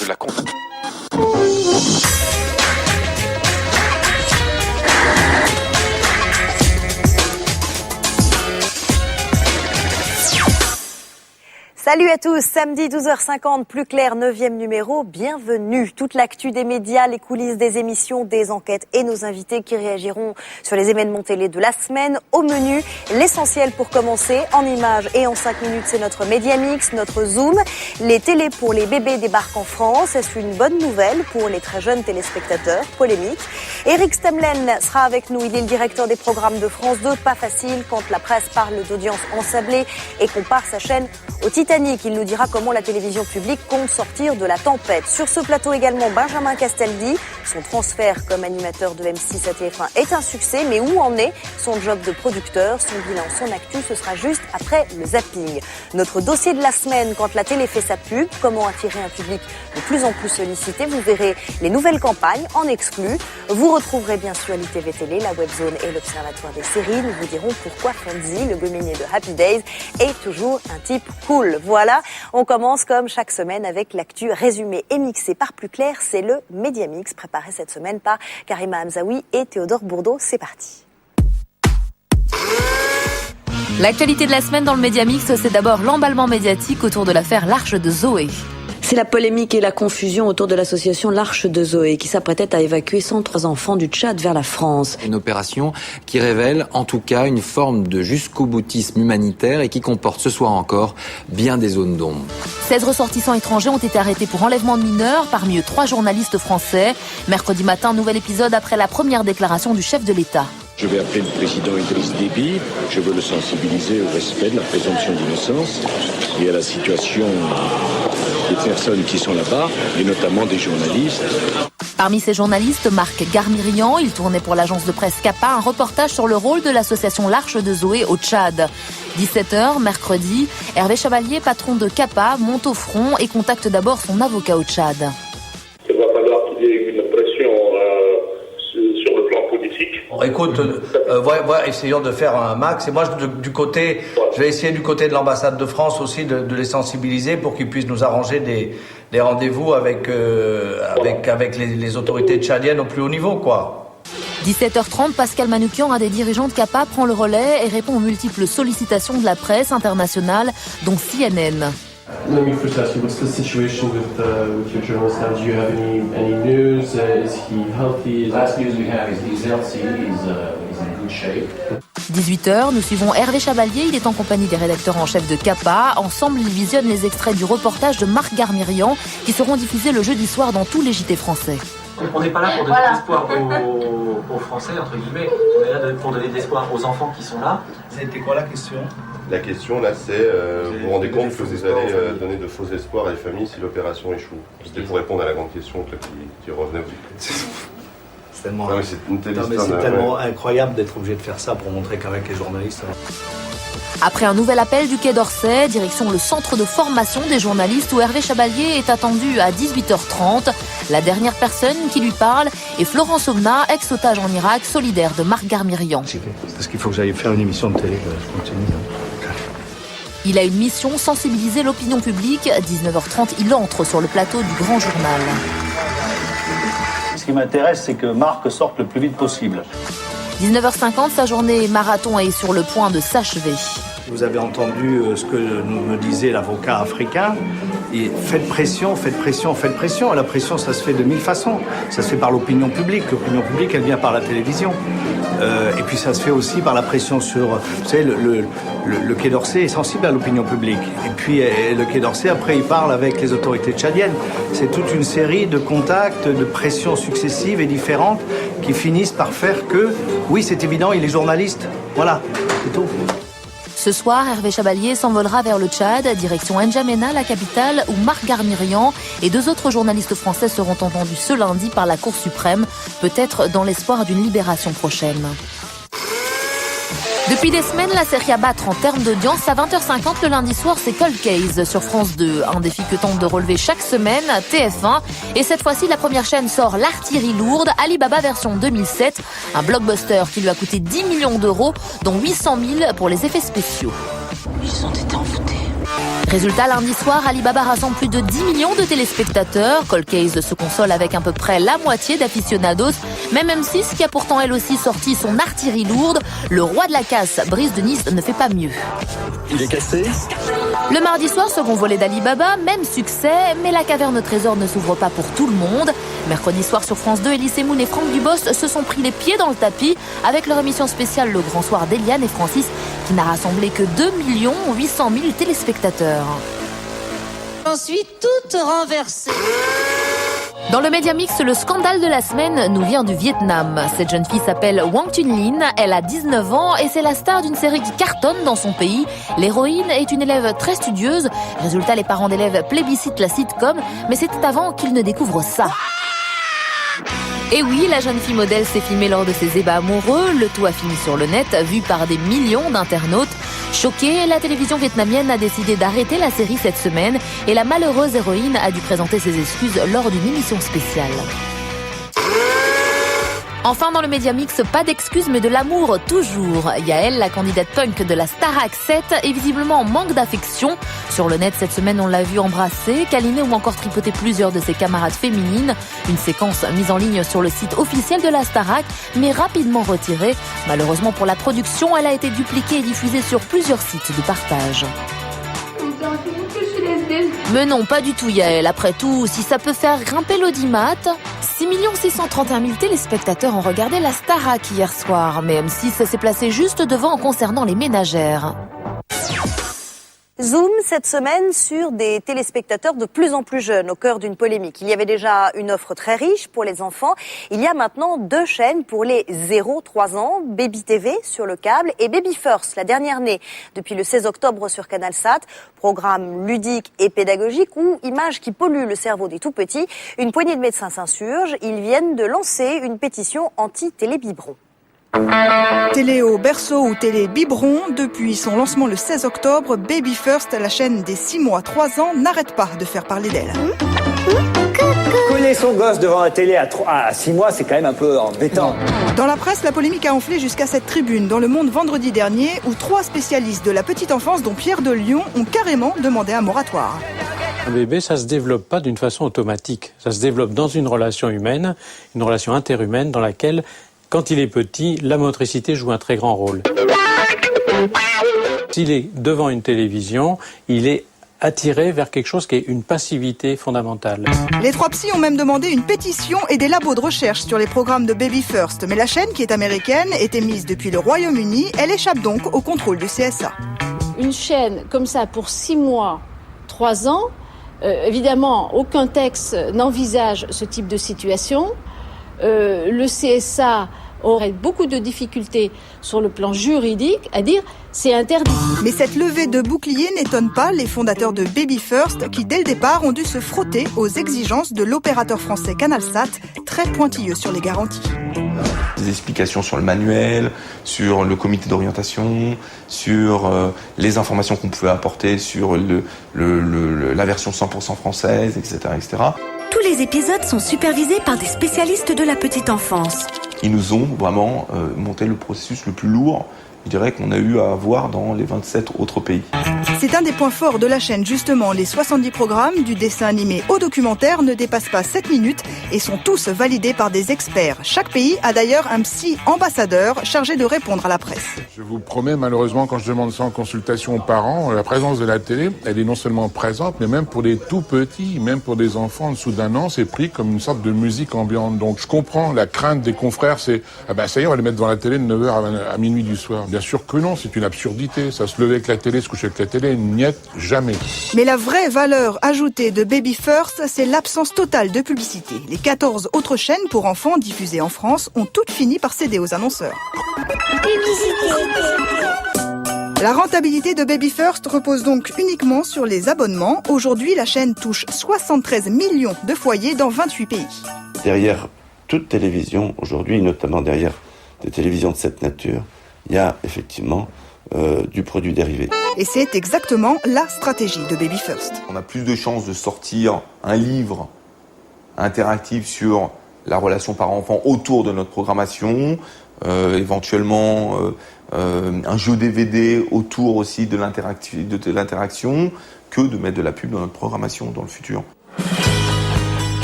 de la Salut à tous, samedi 12h50, plus clair, 9e numéro, bienvenue. Toute l'actu des médias, les coulisses des émissions, des enquêtes et nos invités qui réagiront sur les événements télé de la semaine. Au menu, l'essentiel pour commencer, en images et en 5 minutes, c'est notre Média Mix, notre Zoom. Les télés pour les bébés débarquent en France, est-ce une bonne nouvelle pour les très jeunes téléspectateurs? Polémique. Éric Stemlen sera avec nous, il est le directeur des programmes de France 2. Pas facile quand la presse parle d'audience ensablée et compare sa chaîne au Titanic. Il nous dira comment la télévision publique compte sortir de la tempête. Sur ce plateau également, Benjamin Castaldi. Son transfert comme animateur de M6 à TF1 est un succès, mais où en est son job de producteur? Son bilan, son actu, ce sera juste après le zapping. Notre dossier de la semaine, quand la télé fait sa pub, comment attirer un public de plus en plus sollicité. Vous verrez les nouvelles campagnes en exclu. Vous retrouverez bien sûr l'ITV Télé, la Webzone et l'Observatoire des séries. Nous vous dirons pourquoi Fonzie, le gominier de Happy Days, est toujours un type cool. Voilà, on commence comme chaque semaine avec l'actu résumée et mixée par Plus Clair. C'est le Média Mix préparé cette semaine par Karima Hamzaoui et Théodore Bourdeau. C'est parti. L'actualité de la semaine dans le Média Mix, c'est d'abord l'emballement médiatique autour de l'affaire L'Arche de Zoé. C'est la polémique et la confusion autour de l'association L'Arche de Zoé qui s'apprêtait à évacuer 103 enfants du Tchad vers la France. Une opération qui révèle en tout cas une forme de jusqu'au-boutisme humanitaire et qui comporte ce soir encore bien des zones d'ombre. 16 ressortissants étrangers ont été arrêtés pour enlèvement de mineurs, parmi eux 3 journalistes français. Mercredi matin, nouvel épisode après la première déclaration du chef de l'État. Je vais appeler le président Idriss Déby, je veux le sensibiliser au respect de la présomption d'innocence et à la situation des personnes qui sont là-bas, et notamment des journalistes. Parmi ces journalistes, Marc Garmirian, il tournait pour l'agence de presse CAPA un reportage sur le rôle de l'association L'Arche de Zoé au Tchad. 17h, mercredi, Hervé Chavalier, patron de CAPA, monte au front et contacte d'abord son avocat au Tchad. Il va falloir qu'il y ait une pression sur le plan politique. Écoute, essayons de faire un max. Et moi, je vais essayer du côté de l'ambassade de France aussi de les sensibiliser pour qu'ils puissent nous arranger des rendez-vous avec les autorités tchadiennes au plus haut niveau, quoi. 17h30, Pascal Manoukian, un des dirigeants de CAPA, prend le relais et répond aux multiples sollicitations de la presse internationale, dont CNN. Let me first ask you, what's the situation with your journalist now? Do you have any news? Is he healthy? Last news we have is he's healthy, he's in good shape. 18h, nous suivons Hervé Chavalier, il est en compagnie des rédacteurs en chef de CAPA. Ensemble, ils visionnent les extraits du reportage de Marc Garmirian qui seront diffusés le jeudi soir dans tous les JT français. On n'est pas là pour donner de l'espoir aux Français, entre guillemets. On est là pour donner de l'espoir aux enfants qui sont là. C'était quoi la question? La question là c'est, vous vous rendez compte que vous allez donner de faux espoirs à les familles si l'opération échoue? C'était pour répondre à la grande question qui revenait. C'est tellement, tellement incroyable d'être obligé de faire ça pour montrer qu'avec les journalistes... Après un nouvel appel du Quai d'Orsay, direction le centre de formation des journalistes où Hervé Chavalier est attendu à 18h30. La dernière personne qui lui parle est Florent Somna, ex-otage en Irak, solidaire de Marc Garmirian. Parce qu'il faut que j'aille faire une émission de télé, je continue. Il a une mission, sensibiliser l'opinion publique. 19h30, il entre sur le plateau du Grand Journal. Ce qui m'intéresse, c'est que Marc sorte le plus vite possible. 19h50, sa journée marathon est sur le point de s'achever. Vous avez entendu ce que me disait l'avocat africain. Et faites pression, faites pression, faites pression. La pression, ça se fait de 1000 façons. Ça se fait par l'opinion publique. L'opinion publique, elle vient par la télévision. Et puis ça se fait aussi par la pression sur... Vous savez, le Quai d'Orsay est sensible à l'opinion publique. Et puis le Quai d'Orsay, après, il parle avec les autorités tchadiennes. C'est toute une série de contacts, de pressions successives et différentes qui finissent par faire que, oui, c'est évident, il est journaliste. Voilà, c'est tout. Ce soir, Hervé Chavalier s'envolera vers le Tchad, direction N'Djamena, la capitale, où Marc Garmirian et 2 autres journalistes français seront entendus ce lundi par la Cour suprême, peut-être dans l'espoir d'une libération prochaine. Depuis des semaines, la série à battre en termes d'audience, à 20h50 le lundi soir, c'est Cold Case sur France 2. Un défi que tente de relever chaque semaine TF1. Et cette fois-ci, la première chaîne sort L'Artillerie lourde, Alibaba version 2007. Un blockbuster qui lui a coûté 10 millions d'euros, dont 800 000 pour les effets spéciaux. Ils ont été envoûtés. Résultat, lundi soir, Alibaba rassemble plus de 10 millions de téléspectateurs. Cold Case se console avec à peu près la moitié d'aficionados. Même M6, qui a pourtant elle aussi sorti son artillerie lourde, le roi de la casse, Brice de Nice, ne fait pas mieux. Il est cassé. Le mardi soir, second volet d'Alibaba, même succès, mais la caverne au trésor ne s'ouvre pas pour tout le monde. Mercredi soir sur France 2, Elie Semoun et Franck Dubosc se sont pris les pieds dans le tapis avec leur émission spéciale Le Grand Soir d'Eliane et Francis, qui n'a rassemblé que 2 800 000 téléspectateurs. J'en suis toute renversée. Dans le Média Mix, le scandale de la semaine nous vient du Vietnam. Cette jeune fille s'appelle Wang Thunlin, elle a 19 ans et c'est la star d'une série qui cartonne dans son pays. L'héroïne est une élève très studieuse. Résultat, les parents d'élèves plébiscitent la sitcom, mais c'était avant qu'ils ne découvrent ça. Et oui, la jeune fille modèle s'est filmée lors de ses ébats amoureux. Le tout a fini sur le net, vu par des millions d'internautes. Choquée, la télévision vietnamienne a décidé d'arrêter la série cette semaine et la malheureuse héroïne a dû présenter ses excuses lors d'une émission spéciale. Enfin, dans le Média Mix, pas d'excuses mais de l'amour toujours. Yael, la candidate punk de la Starac 7, est visiblement en manque d'affection. Sur le net, cette semaine, on l'a vu embrasser, câliner ou encore tripoter plusieurs de ses camarades féminines. Une séquence mise en ligne sur le site officiel de la Starac, mais rapidement retirée. Malheureusement pour la production, elle a été dupliquée et diffusée sur plusieurs sites de partage. Mais non, pas du tout Yael. Après tout, si ça peut faire grimper l'audimat... 6 631 000 téléspectateurs ont regardé la Starac hier soir, mais M6 s'est placé juste devant en concernant les ménagères. Zoom cette semaine sur des téléspectateurs de plus en plus jeunes, au cœur d'une polémique. Il y avait déjà une offre très riche pour les enfants. Il y a maintenant 2 chaînes pour les 0-3 ans, Baby TV sur le câble et Baby First, la dernière née, depuis le 16 octobre sur CanalSat. Programme ludique et pédagogique ou images qui polluent le cerveau des tout-petits. Une poignée de médecins s'insurgent. Ils viennent de lancer une pétition anti-télébiberon. Télé au berceau ou télé biberon, depuis son lancement le 16 octobre, Baby First, la chaîne des 6 mois 3 ans, n'arrête pas de faire parler d'elle. Coller son gosse devant la télé à 6 mois, c'est quand même un peu embêtant. Dans la presse, la polémique a enflé jusqu'à cette tribune dans Le Monde vendredi dernier, où 3 spécialistes de la petite enfance, dont Pierre de Lion, ont carrément demandé un moratoire. Un bébé, ça se développe pas d'une façon automatique. Ça se développe dans une relation humaine, une relation interhumaine dans laquelle, quand il est petit, la motricité joue un très grand rôle. S'il est devant une télévision, il est attiré vers quelque chose qui est une passivité fondamentale. Les 3 psys ont même demandé une pétition et des labos de recherche sur les programmes de Baby First. Mais la chaîne, qui est américaine, est émise depuis le Royaume-Uni. Elle échappe donc au contrôle du CSA. Une chaîne comme ça pour 6 mois, 3 ans, évidemment, aucun texte n'envisage ce type de situation. Le CSA aurait beaucoup de difficultés sur le plan juridique à dire c'est interdit. Mais cette levée de bouclier n'étonne pas les fondateurs de Baby First qui, dès le départ, ont dû se frotter aux exigences de l'opérateur français CanalSat, très pointilleux sur les garanties. Des explications sur le manuel, sur le comité d'orientation, sur les informations qu'on pouvait apporter sur la version 100% française, etc., etc. Tous les épisodes sont supervisés par des spécialistes de la petite enfance. Ils nous ont vraiment monté le processus le plus lourd, je dirais, qu'on a eu à avoir dans les 27 autres pays. C'est un des points forts de la chaîne, justement. Les 70 programmes, du dessin animé au documentaire, ne dépassent pas 7 minutes et sont tous validés par des experts. Chaque pays a d'ailleurs un psy ambassadeur chargé de répondre à la presse. Je vous promets, malheureusement, quand je demande ça en consultation aux parents, la présence de la télé, elle est non seulement présente, mais même pour des tout petits, même pour des enfants en dessous d'1 an, c'est pris comme une sorte de musique ambiante. Donc je comprends la crainte des confrères, c'est ça y est, on va les mettre devant la télé de 9h à minuit du soir. Bien sûr que non, c'est une absurdité. Ça se levait avec la télé, se coucher avec la télé, niet, jamais. Mais la vraie valeur ajoutée de Baby First, c'est l'absence totale de publicité. Les 14 autres chaînes pour enfants diffusées en France ont toutes fini par céder aux annonceurs. La rentabilité de Baby First repose donc uniquement sur les abonnements. Aujourd'hui, la chaîne touche 73 millions de foyers dans 28 pays. Derrière toute télévision, aujourd'hui, notamment derrière des télévisions de cette nature, il y a effectivement du produit dérivé. Et c'est exactement la stratégie de Baby First. On a plus de chances de sortir un livre interactif sur la relation parent-enfant autour de notre programmation, éventuellement un jeu DVD autour aussi de l'interaction, que de mettre de la pub dans notre programmation dans le futur.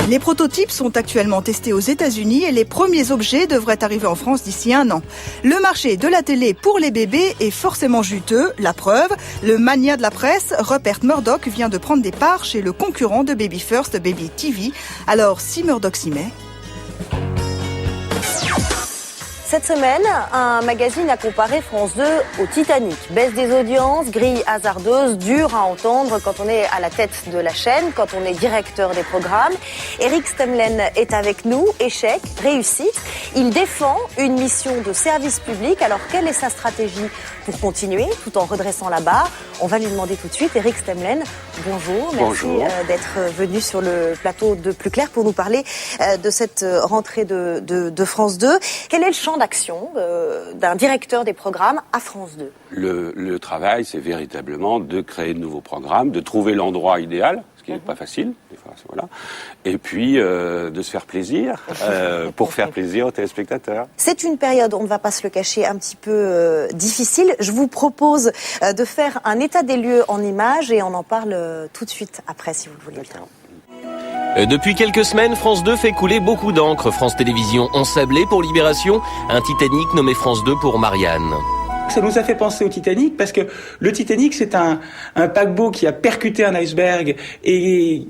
Les prototypes sont actuellement testés aux États-Unis et les premiers objets devraient arriver en France d'ici 1 an. Le marché de la télé pour les bébés est forcément juteux. La preuve, le mania de la presse, Rupert Murdoch, vient de prendre des parts chez le concurrent de Baby First, Baby TV. Alors, si Murdoch s'y met... Cette semaine, un magazine a comparé France 2 au Titanic. Baisse des audiences, grille hasardeuse, dure à entendre quand on est à la tête de la chaîne, quand on est directeur des programmes. Éric Stemlen est avec nous. Échec, réussite. Il défend une mission de service public. Alors, quelle est sa stratégie pour continuer tout en redressant la barre? On va lui demander tout de suite. Éric Stemlen, bonjour. Merci d'être venu sur le plateau de Plus Clair pour nous parler de cette rentrée de France 2. Quel est le champ d'action d'un directeur des programmes à France 2? Le travail, c'est véritablement de créer de nouveaux programmes, de trouver l'endroit idéal, ce qui n'est pas facile, des fois, voilà. Et puis de se faire plaisir pour faire plaisir aux téléspectateurs. C'est une période, on ne va pas se le cacher, un petit peu difficile. Je vous propose de faire un état des lieux en images et on en parle tout de suite après, si vous le voulez bien. Depuis quelques semaines, France 2 fait couler beaucoup d'encre. France Télévisions ensablé pour Libération, un Titanic nommé France 2 pour Marianne. Ça nous a fait penser au Titanic parce que le Titanic, c'est un paquebot qui a percuté un iceberg et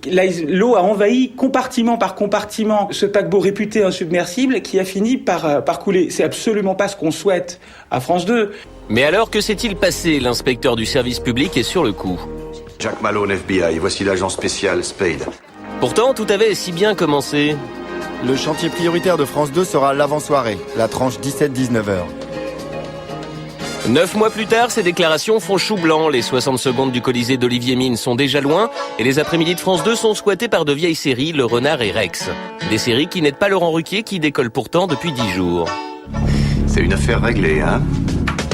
l'eau a envahi compartiment par compartiment ce paquebot réputé insubmersible qui a fini par couler. C'est absolument pas ce qu'on souhaite à France 2. Mais alors, que s'est-il passé? L'inspecteur du service public est sur le coup. Jack Malone, FBI, voici l'agent spécial Spade. Pourtant, tout avait si bien commencé. Le chantier prioritaire de France 2 sera l'avant-soirée, la tranche 17-19h. 9 mois plus tard, ces déclarations font chou blanc. Les 60 secondes du Colisée d'Olivier Mine sont déjà loin et les après-midi de France 2 sont squattés par de vieilles séries, Le Renard et Rex. Des séries qui n'aident pas Laurent Ruquier qui décolle pourtant depuis 10 jours. C'est une affaire réglée, hein?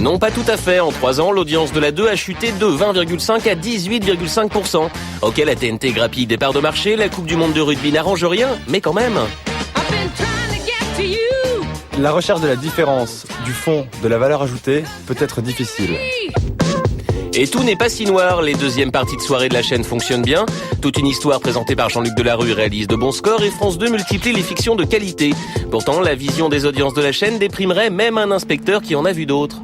Non, pas tout à fait. En 3 ans, l'audience de la 2 a chuté de 20,5 à 18,5%. Ok, la TNT grappille des parts de marché, la Coupe du Monde de rugby n'arrange rien, mais quand même. La recherche de la différence, du fond, de la valeur ajoutée peut être difficile. Et tout n'est pas si noir. Les deuxièmes parties de soirée de la chaîne fonctionnent bien. Toute une histoire présentée par Jean-Luc Delarue réalise de bons scores et France 2 multiplie les fictions de qualité. Pourtant, la vision des audiences de la chaîne déprimerait même un inspecteur qui en a vu d'autres.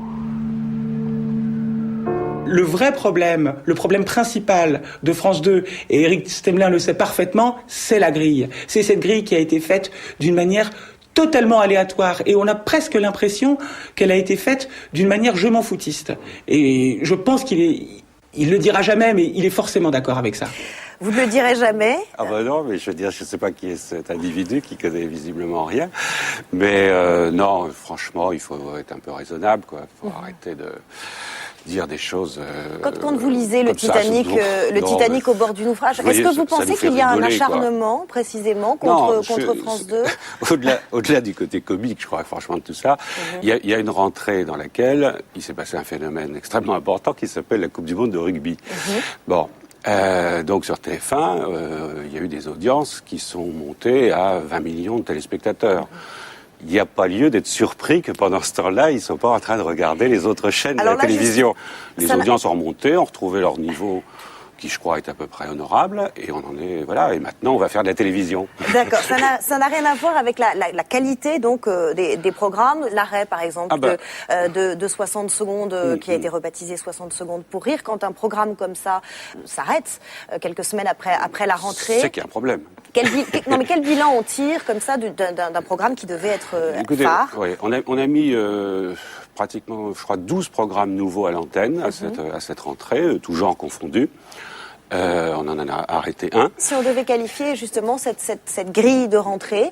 Le vrai problème, le problème principal de France 2, et Éric Stemlen le sait parfaitement, c'est la grille. C'est cette grille qui a été faite d'une manière totalement aléatoire et on a presque l'impression qu'elle a été faite d'une manière je m'en foutiste. Et je pense il le dira jamais, mais il est forcément d'accord avec ça. Vous ne le direz jamais? Ah ben non, mais je veux dire, je ne sais pas qui est cet individu qui connaît visiblement rien. Mais non, franchement, il faut être un peu raisonnable, quoi. Il faut arrêter de dire des choses. Quand vous lisez le Titanic, Titanic au bord du naufrage, est-ce que vous pensez qu'il y a un acharnement précisément contre France 2? Au-delà du côté comique, je crois, franchement, de tout ça, il y a une rentrée dans laquelle il s'est passé un phénomène extrêmement important qui s'appelle la Coupe du Monde de rugby. Bon. Donc sur TF1, il y a eu des audiences qui sont montées à 20 millions de téléspectateurs. Il n'y a pas lieu d'être surpris que pendant ce temps-là, ils ne sont pas en train de regarder les autres chaînes de la télévision. Les audiences ont remonté, ont retrouvé leur niveau qui, je crois, est à peu près honorable, et on en est, voilà, et maintenant, on va faire de la télévision. D'accord, ça n'a rien à voir avec la qualité, donc, des programmes. L'arrêt, par exemple, de 60 secondes, qui a été rebaptisé 60 secondes pour rire. Quand un programme comme ça s'arrête, quelques semaines après la rentrée... C'est qu'il y a un problème. Quel bilan on tire, comme ça, d'un programme qui devait être phare? Oui, on a mis... pratiquement, je crois, 12 programmes nouveaux à l'antenne à cette rentrée, tout genre confondu. On en a arrêté un. Si on devait qualifier justement cette grille de rentrée,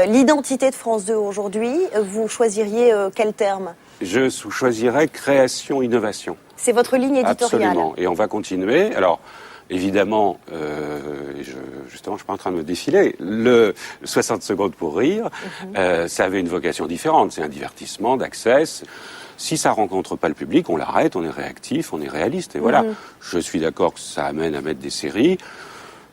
l'identité de France 2 aujourd'hui, vous choisiriez quel terme? Je choisirais création-innovation. C'est votre ligne éditoriale. Absolument, et on va continuer. Alors, évidemment, justement, je suis pas en train de me défiler. Le 60 secondes pour rire, ça avait une vocation différente. C'est un divertissement d'accès. Si ça rencontre pas le public, on l'arrête, on est réactif, on est réaliste. Et voilà. Je suis d'accord que ça amène à mettre des séries.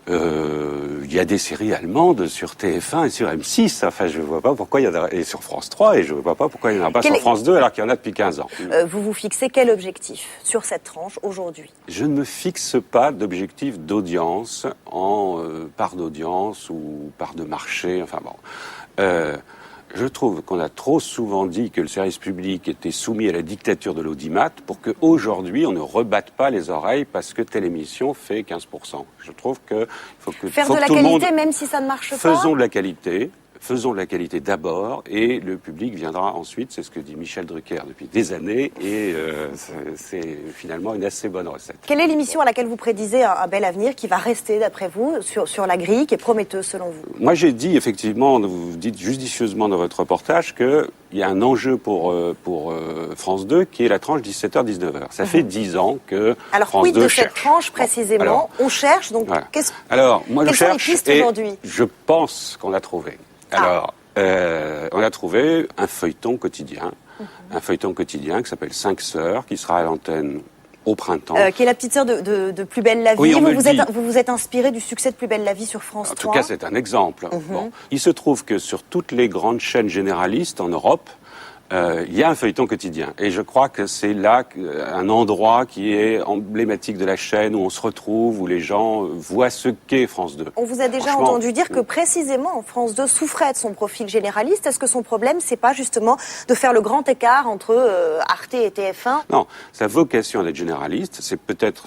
Il y a des séries allemandes sur TF1 et sur M6. Enfin, je vois pas pourquoi il y en a, et sur France 3, et je vois pas pourquoi il n'y en a pas sur France 2 alors qu'il y en a depuis 15 ans. Vous vous fixez quel objectif sur cette tranche aujourd'hui? Je ne me fixe pas d'objectif d'audience en part d'audience ou part de marché. Enfin bon. Je trouve qu'on a trop souvent dit que le service public était soumis à la dictature de l'audimat pour qu'aujourd'hui on ne rebatte pas les oreilles parce que telle émission fait 15%. Je trouve que faut que faire faut de que la tout le qualité monde... même si ça ne marche pas. Faisons de la qualité. Faisons de la qualité d'abord et le public viendra ensuite, c'est ce que dit Michel Drucker depuis des années et c'est finalement une assez bonne recette. Quelle est l'émission à laquelle vous prédisez un bel avenir qui va rester d'après vous sur la grille qui est prometteuse selon vous? Moi j'ai dit effectivement, vous dites judicieusement dans votre reportage qu'il y a un enjeu pour France 2 qui est la tranche 17h-19h. Ça fait 10 ans que alors, France quid 2 de cherche. cette tranche précisément? Alors, on cherche, donc voilà. Alors, moi je cherche sont les pistes et aujourd'hui? Je pense qu'on a trouvé. Alors, on a trouvé un feuilleton quotidien, un feuilleton quotidien qui s'appelle 5 Sœurs, qui sera à l'antenne au printemps. Qui est la petite sœur de Plus belle la vie. Oui, vous vous êtes inspiré du succès de Plus belle la vie sur France 3. En tout cas, c'est un exemple. Bon. Il se trouve que sur toutes les grandes chaînes généralistes en Europe, il y a un feuilleton quotidien. Et je crois que c'est là un endroit qui est emblématique de la chaîne, où on se retrouve, où les gens voient ce qu'est France 2. On vous a déjà entendu dire que précisément France 2 souffrait de son profil généraliste. Est-ce que son problème, c'est pas justement de faire le grand écart entre Arte et TF1? Non, sa vocation d'être généraliste, c'est peut-être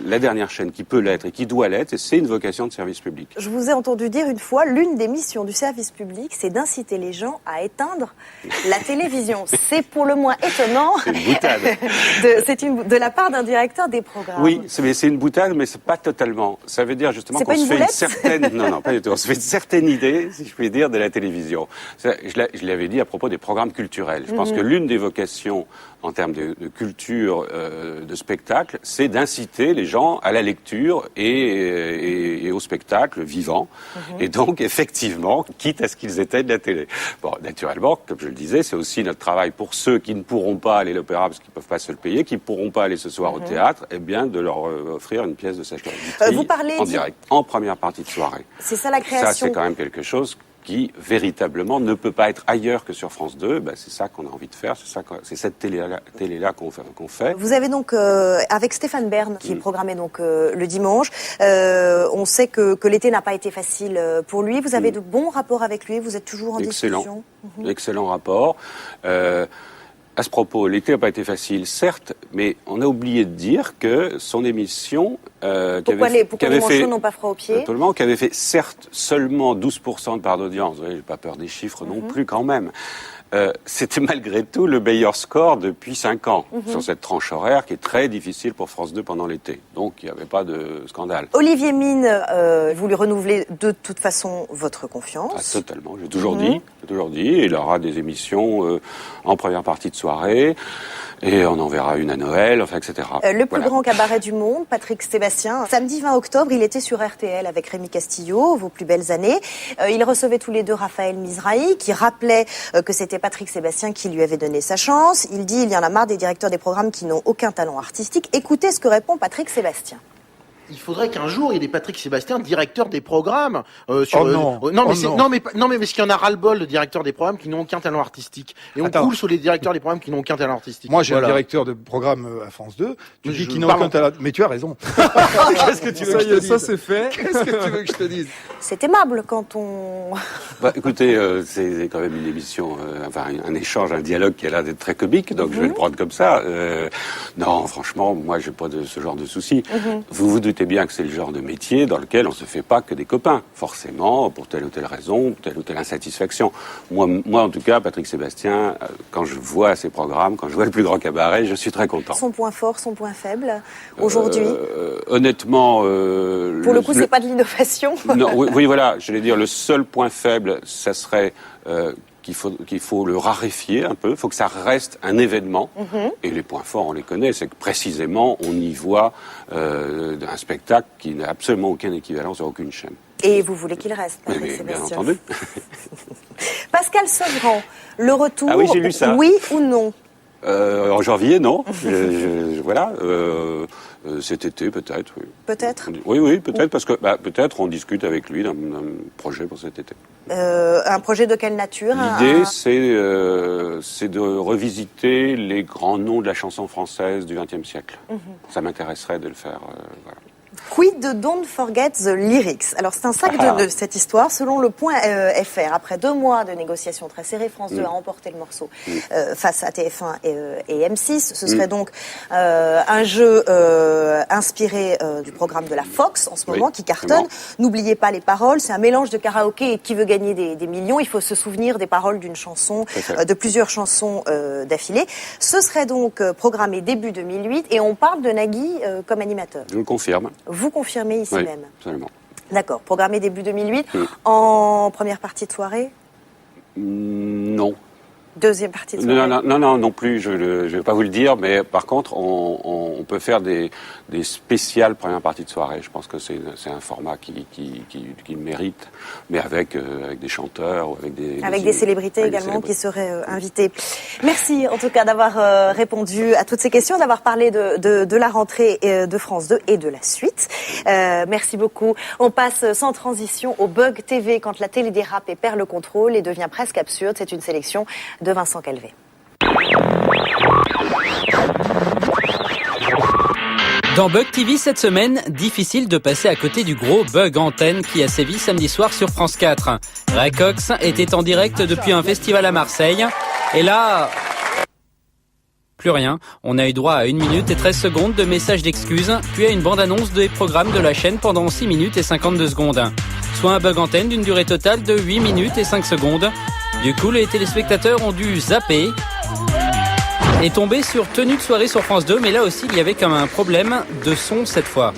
la dernière chaîne qui peut l'être et qui doit l'être, et c'est une vocation de service public. Je vous ai entendu dire une fois, l'une des missions du service public, c'est d'inciter les gens à éteindre la télévision. C'est pour le moins étonnant. C'est une boutade. de la part d'un directeur des programmes. Oui, c'est une boutade, mais c'est pas totalement. Ça veut dire justement qu'on se fait une certaine, non, pas du tout. On se fait une certaine idée, si je puis dire, de la télévision. Je l'avais dit à propos des programmes culturels. Je pense que l'une des vocations en termes de culture, de spectacle, c'est d'inciter les gens à la lecture et au spectacle vivant. Et donc, effectivement, quitte à ce qu'ils éteignent la télé. Bon, naturellement, comme je le disais, c'est aussi notre travail pour ceux qui ne pourront pas aller à l'opéra parce qu'ils ne peuvent pas se le payer, qui ne pourront pas aller ce soir au théâtre, eh bien, de leur offrir une pièce de Sacha Guitry en direct, en première partie de soirée. C'est ça la création. Ça, c'est quand même quelque chose qui, véritablement, ne peut pas être ailleurs que sur France 2. Ben, c'est ça qu'on a envie de faire, c'est cette télé-là qu'on fait. Vous avez donc, avec Stéphane Bern, qui est programmé donc le dimanche, on sait que l'été n'a pas été facile pour lui. Vous avez de bons rapports avec lui, vous êtes toujours en discussion? Excellent rapport. À ce propos, l'été n'a pas été facile, certes, mais on a oublié de dire que son émission... pourquoi les manchots n'ont pas froid aux pieds? Absolument, qui avait fait, certes, seulement 12% de part d'audience. J'ai pas peur des chiffres non plus, quand même. C'était malgré tout le meilleur score depuis 5 ans sur cette tranche horaire qui est très difficile pour France 2 pendant l'été. Donc, il n'y avait pas de scandale. Olivier Mine, vous lui renouvelez de toute façon votre confiance? Totalement, j'ai toujours dit. Il aura des émissions en première partie de soirée. Et on en verra une à Noël, enfin, etc. Le plus grand cabaret du monde, Patrick Sébastien. Samedi 20 octobre, il était sur RTL avec Rémi Castillo, Vos plus belles années. Ils recevaient tous les deux Raphaël Mizrahi, qui rappelait que c'était Patrick Sébastien qui lui avait donné sa chance. Il dit, il y en a marre des directeurs des programmes qui n'ont aucun talent artistique. Écoutez ce que répond Patrick Sébastien. Il faudrait qu'un jour il y ait Patrick Sébastien, directeur des programmes. Non, mais parce qu'il y en a ras-le-bol de directeurs des programmes qui n'ont aucun talent artistique. Et on coule sur les directeurs des programmes qui n'ont aucun talent artistique. Moi, j'ai un directeur de programme à France 2. Tu dis qu'il n'a aucun talent. Mais tu as raison. Qu'est-ce que tu veux que je te dise? Ça, c'est fait. Qu'est-ce que tu veux que je te dise? C'est aimable quand on... Écoutez, c'est quand même une émission, un échange, un dialogue qui a l'air d'être très comique, donc je vais le prendre comme ça. Non, franchement, moi, j'ai pas de ce genre de soucis. Vous vous doutez bien que c'est le genre de métier dans lequel on se fait pas que des copains, forcément, pour telle ou telle raison, telle ou telle insatisfaction. Moi, en tout cas, Patrick Sébastien, quand je vois ses programmes, quand je vois le plus grand cabaret, je suis très content. Son point fort, son point faible, aujourd'hui? Honnêtement... pour le coup, c'est pas de l'innovation. Non, oui, voilà, j'allais dire, le seul point faible, ça serait... qu'il faut le raréfier un peu, il faut que ça reste un événement. Et les points forts, on les connaît, c'est que précisément, on y voit un spectacle qui n'a absolument aucun équivalent sur aucune chaîne. Et vous voulez qu'il reste, mais bien entendu. Pascal Sevran, le retour, ah oui, j'ai lu ça. Oui ou non? En janvier, non. Voilà. Cet été, peut-être, oui. Peut-être. Oui, peut-être, parce que peut-être on discute avec lui d'un projet pour cet été. Un projet de quelle nature? L'idée, c'est de revisiter les grands noms de la chanson française du XXe siècle. Ça m'intéresserait de le faire. Voilà. Quid de Don't Forget the Lyrics? Alors c'est un sac de cette histoire. Selon le point FR, après 2 mois de négociations très serrées, France 2 a emporté le morceau face à TF1 et M6. Ce serait donc un jeu inspiré du programme de la Fox en ce moment qui cartonne. N'oubliez pas les paroles, c'est un mélange de karaoké et qui veut gagner des millions. Il faut se souvenir des paroles d'une chanson, de plusieurs chansons d'affilée. Ce serait donc programmé début 2008 et on parle de Nagui comme animateur. Je le confirme. Vous confirmez ici même? Absolument. D'accord. Programmé début 2008. En première partie de soirée? Non. Deuxième partie de soirée? Non plus. Je vais pas vous le dire, mais par contre, on peut faire des spéciales première partie de soirée. Je pense que c'est un format qui mérite, mais avec des chanteurs ou avec des célébrités également qui seraient invitées. Merci en tout cas d'avoir répondu à toutes ces questions, d'avoir parlé de la rentrée de France 2 et de la suite. Merci beaucoup. On passe sans transition au Bug TV quand la télé dérape et perd le contrôle et devient presque absurde. C'est une sélection de Vincent Calvé. Dans Bug TV cette semaine, difficile de passer à côté du gros bug antenne qui a sévi samedi soir sur France 4. Ray Cox était en direct depuis un festival à Marseille. Et là, plus rien. On a eu droit à 1 minute et 13 secondes de messages d'excuses, puis à une bande-annonce des programmes de la chaîne pendant 6 minutes et 52 secondes. Soit un bug antenne d'une durée totale de 8 minutes et 5 secondes. Du coup, les téléspectateurs ont dû zapper et tomber sur Tenue de soirée sur France 2, mais là aussi, il y avait comme un problème de son cette fois.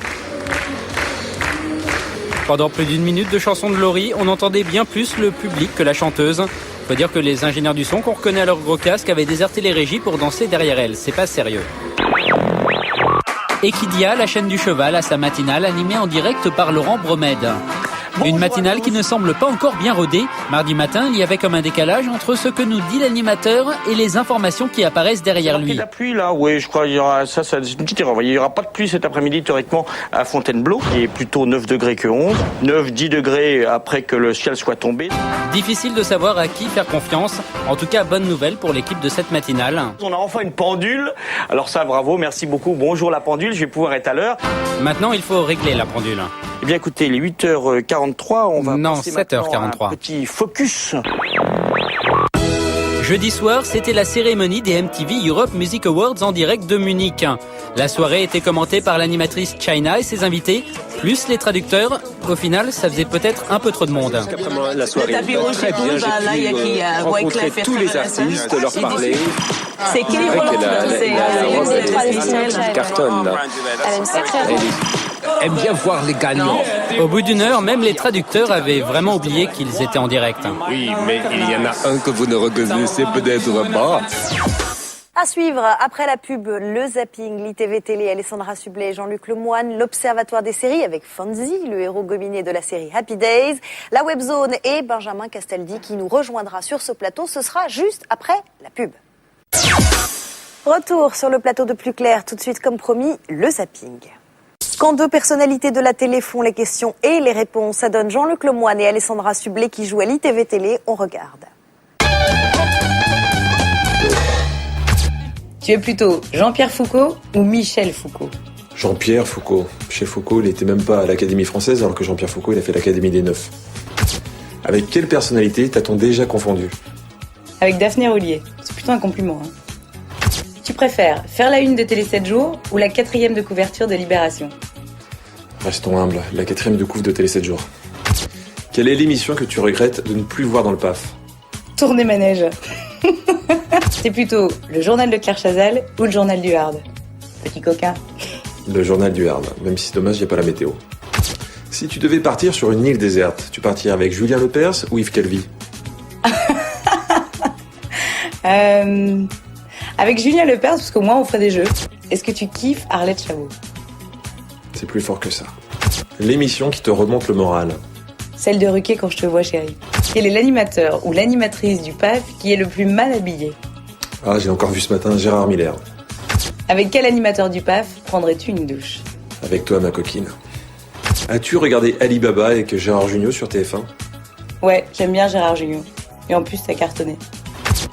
Pendant plus d'1 minute de chanson de Laurie, on entendait bien plus le public que la chanteuse. Faut dire que les ingénieurs du son qu'on reconnaît à leur gros casque avaient déserté les régies pour danser derrière elle. C'est pas sérieux. Equidia, la chaîne du cheval, à sa matinale animée en direct par Laurent Bromède. Une matinale qui ne semble pas encore bien rodée. Mardi matin, il y avait comme un décalage entre ce que nous dit l'animateur et les informations qui apparaissent derrière lui. La pluie là, oui, je crois il y aura ça c'est une petite erreur. Il y aura pas de pluie cet après-midi théoriquement à Fontainebleau, qui est plutôt 9 degrés que 11, 9-10 degrés après que le ciel soit tombé. Difficile de savoir à qui faire confiance. En tout cas, bonne nouvelle pour l'équipe de cette matinale. On a enfin une pendule. Alors ça, bravo, merci beaucoup. Bonjour la pendule, je vais pouvoir être à l'heure. Maintenant, il faut régler la pendule. Eh bien écoutez, il est 8h43, on va passer 7h43. un petit focus. Jeudi soir, c'était la cérémonie des MTV Europe Music Awards en direct de Munich. La soirée était commentée par l'animatrice China et ses invités, plus les traducteurs. Au final, ça faisait peut-être un peu trop de monde. Après la soirée, très bien, j'ai pu rencontrer tous les artistes, leur parler. C'est qui les la robe traditionnelle cartonne. Aime bien voir les gagnants. Au bout d'1 heure, même les traducteurs avaient vraiment oublié qu'ils étaient en direct. Oui, mais il y en a un que vous ne reconnaissez peut-être pas. À suivre, après la pub, le zapping, l'ITV Télé, Alessandra Sublet, Jean-Luc Lemoyne, l'Observatoire des séries avec Fonzie, le héros gominé de la série Happy Days, la Webzone et Benjamin Castaldi qui nous rejoindra sur ce plateau. Ce sera juste après la pub. Retour sur le plateau de Plus Clair, tout de suite comme promis, le zapping. Quand 2 personnalités de la télé font les questions et les réponses, ça donne Jean-Luc Lemoyne et Alessandra Sublet qui jouent à l'ITV Télé. On regarde. Tu es plutôt Jean-Pierre Foucault ou Michel Foucault? Jean-Pierre Foucault. Michel Foucault, il n'était même pas à l'Académie française, alors que Jean-Pierre Foucault, il a fait l'Académie des Neufs. Avec quelle personnalité t'as-t-on déjà confondu? Avec Daphné Roulier. C'est plutôt un compliment. Hein. Tu préfères faire la 1 de Télé 7 jours ou la 4e de couverture de Libération? Restons humbles, la 4e de couve de Télé 7 jours. Quelle est l'émission que tu regrettes de ne plus voir dans le PAF? Tourner manège. C'est plutôt le journal de Claire Chazal ou le journal du Hard? Petit coquin. Le journal du Hard, même si c'est dommage, il n'y a pas la météo. Si tu devais partir sur une île déserte, tu partirais avec Julien Lepers ou Yves Calvi? Avec Julien Lepers, parce qu'au moins on ferait des jeux. Est-ce que tu kiffes Arlette Chabot? C'est plus fort que ça. L'émission qui te remonte le moral. Celle de Ruquier quand je te vois, chérie. Quel est l'animateur ou l'animatrice du PAF qui est le plus mal habillé? Ah, j'ai encore vu ce matin Gérard Miller. Avec quel animateur du PAF prendrais-tu une douche? Avec toi, ma coquine. As-tu regardé Alibaba avec Gérard Jugnot sur TF1? Ouais, j'aime bien Gérard Jugnot. Et en plus, ça cartonnait.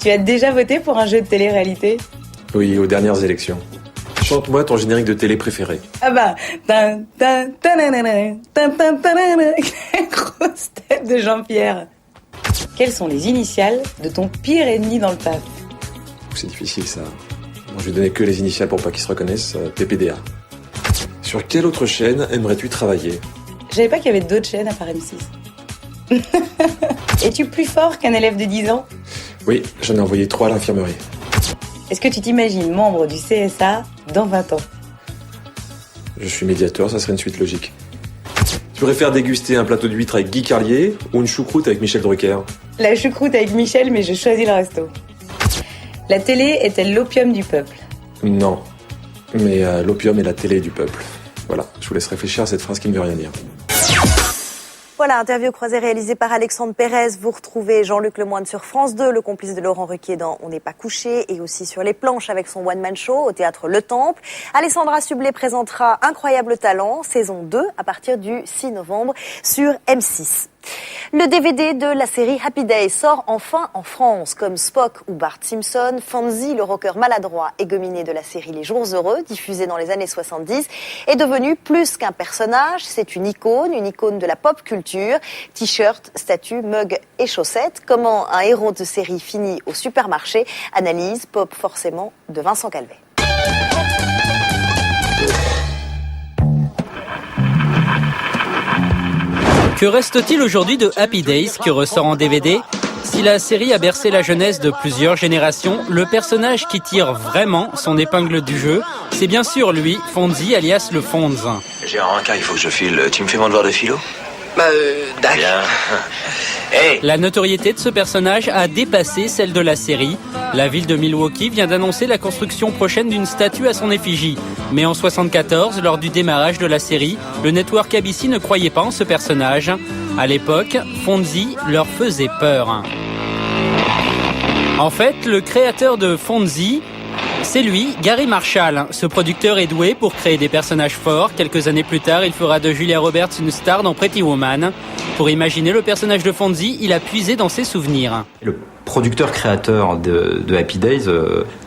Tu as déjà voté pour un jeu de télé-réalité? Oui, aux dernières élections. Chante-moi ton générique de télé préféré. Ah bah, grosse tête de Jean-Pierre. Quelles sont les initiales de ton pire ennemi dans le PAF? C'est difficile ça. Moi, je vais donner que les initiales pour pas qu'ils se reconnaissent. PPDA. Sur quelle autre chaîne aimerais-tu travailler? Je savais pas qu'il y avait d'autres chaînes à part M6. Es-tu plus fort qu'un élève de 10 ans? Oui, j'en ai envoyé 3 à l'infirmerie. Est-ce que tu t'imagines membre du CSA dans 20 ans? Je suis médiateur, ça serait une suite logique. Tu préfères déguster un plateau d'huîtres avec Guy Carlier ou une choucroute avec Michel Drucker? La choucroute avec Michel, mais je choisis le resto. La télé est-elle l'opium du peuple? Non, mais l'opium est la télé du peuple. Voilà, je vous laisse réfléchir à cette phrase qui ne veut rien dire. Voilà, interview croisée réalisée par Alexandre Pérez. Vous retrouvez Jean-Luc Lemoyne sur France 2, le complice de Laurent Ruquier dans On n'est pas couché, et aussi sur les planches avec son one-man show au théâtre Le Temple. Alessandra Sublet présentera Incroyable Talent, saison 2, à partir du 6 novembre sur M6. Le DVD de la série Happy Days sort enfin en France. Comme Spock ou Bart Simpson, Fonzie, le rocker maladroit et gominé de la série Les Jours Heureux, diffusée dans les années 70, est devenu plus qu'un personnage. C'est une icône de la pop culture. T-shirt, statues, mugs et chaussettes. Comment un héros de série finit au supermarché? Analyse pop forcément de Vincent Calvet. Que reste-t-il aujourd'hui de Happy Days qui ressort en DVD? Si la série a bercé la jeunesse de plusieurs générations, le personnage qui tire vraiment son épingle du jeu, c'est bien sûr lui, Fonzie alias le Fonz. J'ai un rencard, il faut que je file. Tu me fais mon devoir de philo? D'accord. Hey. La notoriété de ce personnage a dépassé celle de la série. La ville de Milwaukee vient d'annoncer la construction prochaine d'une statue à son effigie. Mais en 74, lors du démarrage de la série, le network ABC ne croyait pas en ce personnage. À l'époque, Fonzie leur faisait peur. En fait, le créateur de Fonzie, c'est lui, Gary Marshall. Ce producteur est doué pour créer des personnages forts. Quelques années plus tard, il fera de Julia Roberts une star dans Pretty Woman. Pour imaginer le personnage de Fonzie, il a puisé dans ses souvenirs. Le producteur-créateur de Happy Days,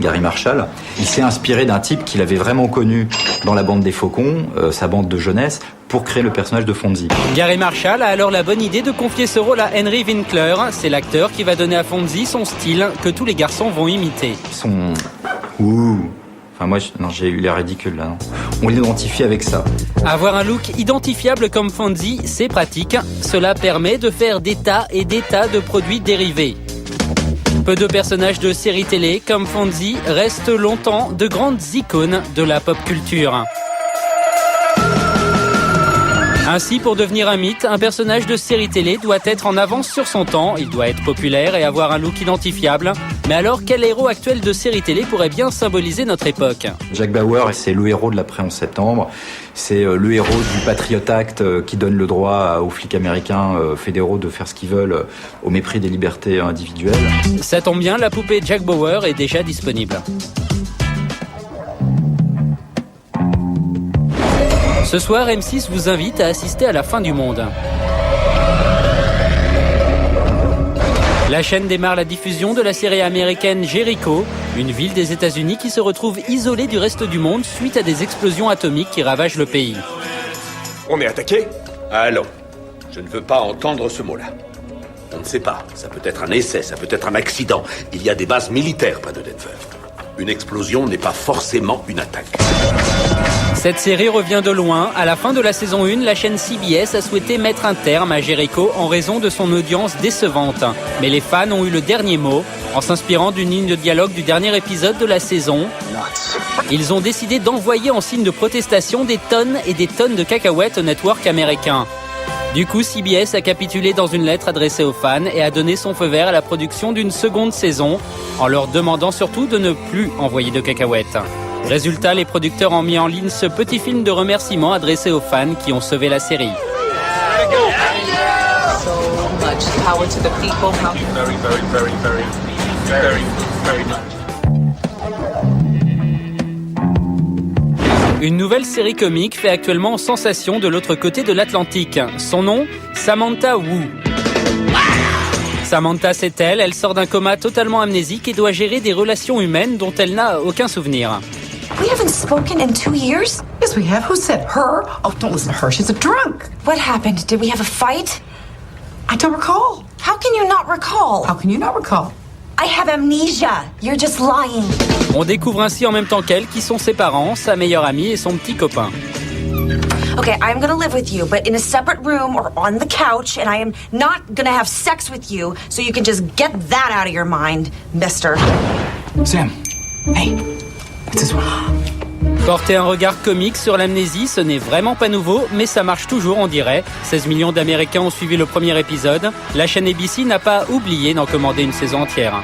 Gary Marshall, il s'est inspiré d'un type qu'il avait vraiment connu dans la bande des Faucons, sa bande de jeunesse, pour créer le personnage de Fonzie. Gary Marshall a alors la bonne idée de confier ce rôle à Henry Winkler. C'est l'acteur qui va donner à Fonzie son style que tous les garçons vont imiter. Enfin moi, j'ai eu l'air ridicule là. Non. On l'identifie avec ça. Avoir un look identifiable comme Fonzie, c'est pratique. Cela permet de faire des tas et des tas de produits dérivés. Peu de personnages de séries télé comme Fonzie restent longtemps de grandes icônes de la pop culture. Ainsi, pour devenir un mythe, un personnage de série télé doit être en avance sur son temps, il doit être populaire et avoir un look identifiable. Mais alors, quel héros actuel de série télé pourrait bien symboliser notre époque? Jack Bauer, c'est le héros de l'après-11 septembre. C'est le héros du Patriot Act qui donne le droit aux flics américains fédéraux de faire ce qu'ils veulent au mépris des libertés individuelles. Ça tombe bien, la poupée Jack Bauer est déjà disponible. Ce soir, M6 vous invite à assister à la fin du monde. La chaîne démarre la diffusion de la série américaine Jericho, une ville des États-Unis qui se retrouve isolée du reste du monde suite à des explosions atomiques qui ravagent le pays. On est attaqué? Allons, je ne veux pas entendre ce mot-là. On ne sait pas, ça peut être un essai, ça peut être un accident. Il y a des bases militaires près de Denver. Une explosion n'est pas forcément une attaque. Cette série revient de loin. À la fin de la saison 1, la chaîne CBS a souhaité mettre un terme à Jericho en raison de son audience décevante. Mais les fans ont eu le dernier mot. En s'inspirant d'une ligne de dialogue du dernier épisode de la saison, ils ont décidé d'envoyer en signe de protestation des tonnes et des tonnes de cacahuètes au network américain. Du coup, CBS a capitulé dans une lettre adressée aux fans et a donné son feu vert à la production d'une seconde saison, en leur demandant surtout de ne plus envoyer de cacahuètes. Résultat, les producteurs ont mis en ligne ce petit film de remerciements adressé aux fans qui ont sauvé la série. Une nouvelle série comique fait actuellement sensation de l'autre côté de l'Atlantique. Son nom, Samantha Wu. Samantha, c'est elle. Elle sort d'un coma totalement amnésique et doit gérer des relations humaines dont elle n'a aucun souvenir. We haven't spoken in 2 years? Yes, we have. Who said her? Oh, don't listen to her. She's a drunk. What happened? Did we have a fight? I don't recall. How can you not recall? How can you not recall? I have amnesia. You're just lying. On découvre ainsi en même temps qu'elle qui sont ses parents, sa meilleure amie et son petit copain. Okay, I'm gonna live with you, but in a separate room or on the couch, and I am not gonna have sex with you, so you can just get that out of your mind, mister. Sam, hey, what's this one? Porter un regard comique sur l'amnésie, ce n'est vraiment pas nouveau, mais ça marche toujours, on dirait. 16 millions d'Américains ont suivi le premier épisode. La chaîne ABC n'a pas oublié d'en commander une saison entière.